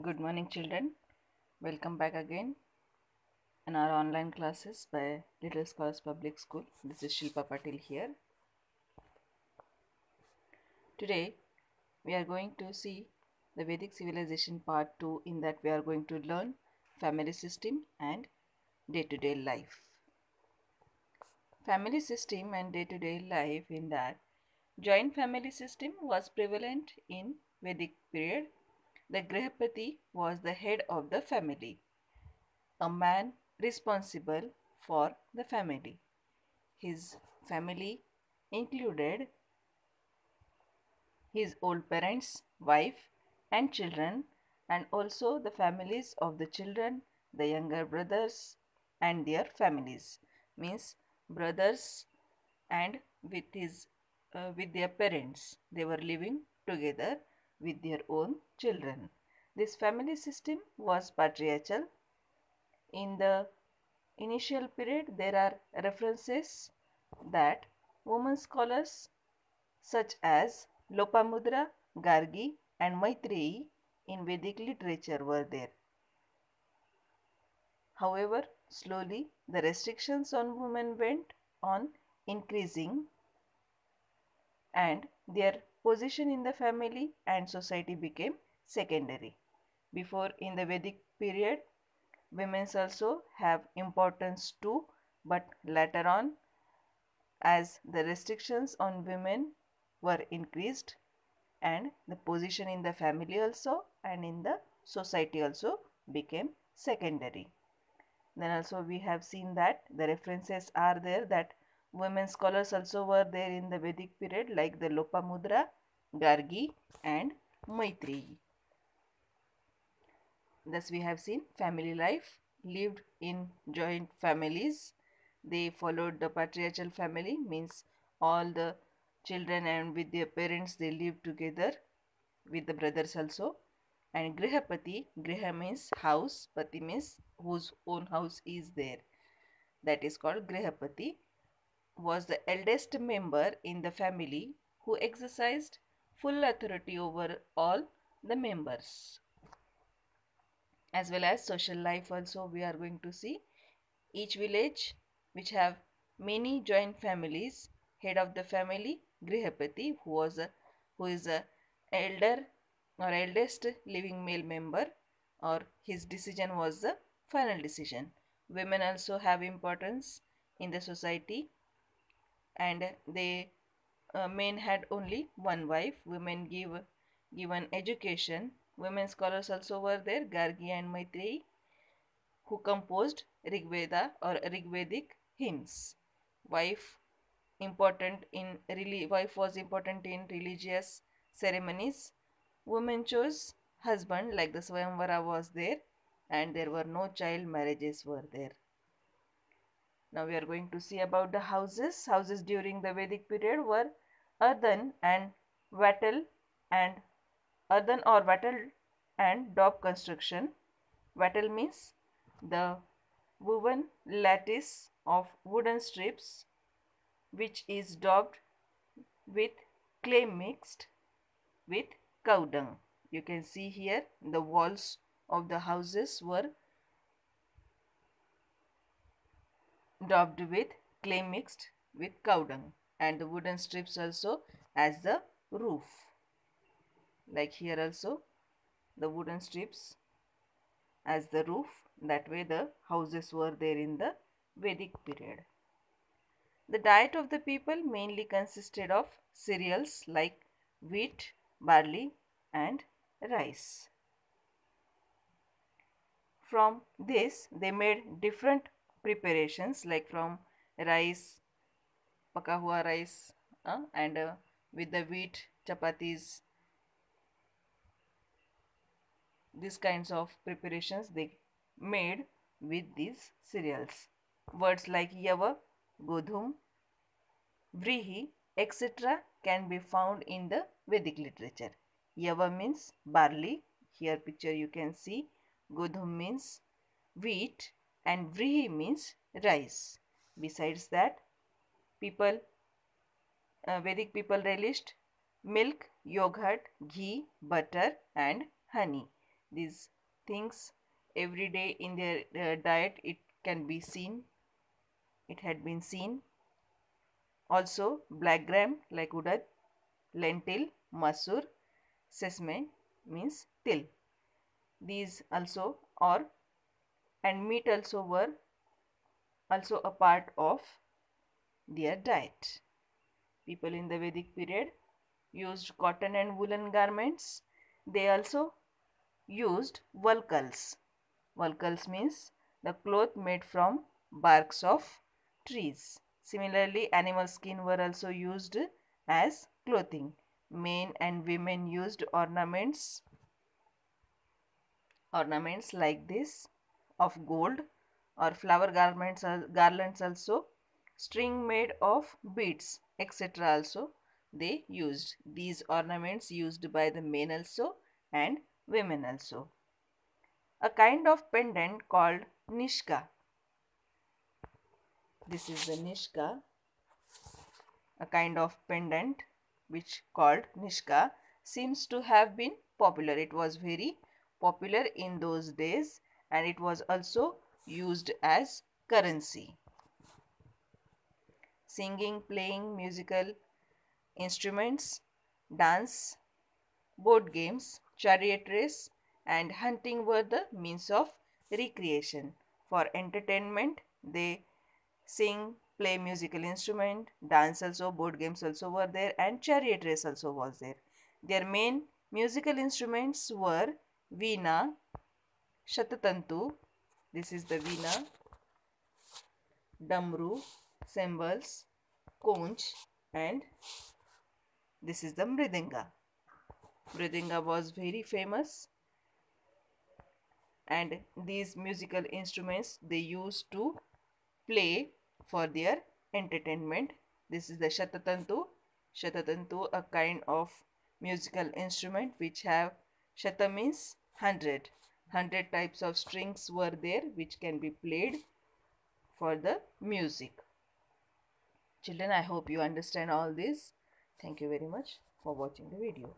Good morning, children. Welcome back again in our online classes by Little Scholars Public School. This is Shilpa Patil here. Today, we are going to see the Vedic Civilization Part 2, in that we are going to learn family system and day-to-day life. Family system and day-to-day life, in that joint family system was prevalent in Vedic period. The Grihapati was the head of the family, a man responsible for the family. His family included his old parents, wife, and children, and also the families of the children, the younger brothers, and their families. Means brothers and with their parents, they were living together with their own children. This family system was patriarchal. In the initial period, there are references that women scholars such as Lopamudra, Gargi, and Maitreyi in Vedic literature were there. However, slowly the restrictions on women went on increasing, and their position in the family and society became secondary. Before, in the Vedic period, women also have importance too, but later on, as the restrictions on women were increased, and the position in the family also and in the society also became secondary. Then also we have seen that the references are there that women scholars also were there in the Vedic period, like the Lopamudra, Gargi, and Maitreyi. Thus we have seen family life lived in joint families. They followed the patriarchal family, means all the children and with their parents they live together with the brothers also. And Grihapati, Griha means house, Pati means whose own house is there. That is called Grihapati, was the eldest member in the family who exercised full authority over all the members. As well as social life also we are going to see. Each village which have many joint families, head of the family Grihapati, who is a elder or eldest living male member, or his decision was the final decision. Women also have importance in the society, and men had only one wife. Women given education. Women scholars also were there, Gargi and Maitreyi, who composed Rigveda or Rigvedic hymns. Wife wife was important in religious ceremonies. Women chose husband, like the Swayamvara was there, and there were no child marriages were there. Now we are going to see about the houses. Houses during the Vedic period were earthen and wattle and earthen or wattle and daub construction. Wattle means the woven lattice of wooden strips which is daubed with clay mixed with cow dung. You can see here the walls of the houses were daubed with clay mixed with cow dung, and the wooden strips also as the roof. Like here also the wooden strips as the roof. That way the houses were there in the Vedic period. The diet of the people mainly consisted of cereals like wheat, barley, and rice. From this they made different preparations, like from rice, paka hua rice, and with the wheat, chapatis. These kinds of preparations they made with these cereals. Words like yava, godhum, vrihi, etc. can be found in the Vedic literature. Yava means barley. Here picture you can see. Godhum means wheat, and vrihi means rice. Besides that, Vedic people relished milk, yogurt, ghee, butter, and honey. These things every day in their diet, it can be seen, it had been seen. Also black gram like udad, lentil, masur, sesame means til. These also, or and meat also were also a part of their diet. People in the Vedic period used cotton and woolen garments. They also used vulcals. Vulcals means the cloth made from barks of trees. Similarly, animal skin were also used as clothing. Men and women used ornaments like this of gold, or flower garlands also, string made of beads, etc. also they used. These ornaments used by the men also and women also. A kind of pendant called nishka. This is the nishka, a kind of pendant which called nishka seems to have been popular. It was very popular in those days, and it was also used as currency. Singing, playing musical instruments, dance, board games, chariot race, and hunting were the means of recreation. For entertainment, they sing, play musical instrument, dance also, board games also were there, and chariot race also was there. Their main musical instruments were veena, shatatantu, this is the veena, damru, cymbals, conch, and this is the mridanga. Mridanga was very famous, and these musical instruments they used to play for their entertainment. This is the shatatantu. Shatatantu, a kind of musical instrument which have, shata means 100. 100 types of strings were there which can be played for the music. Children, I hope you understand all this. Thank you very much for watching the video.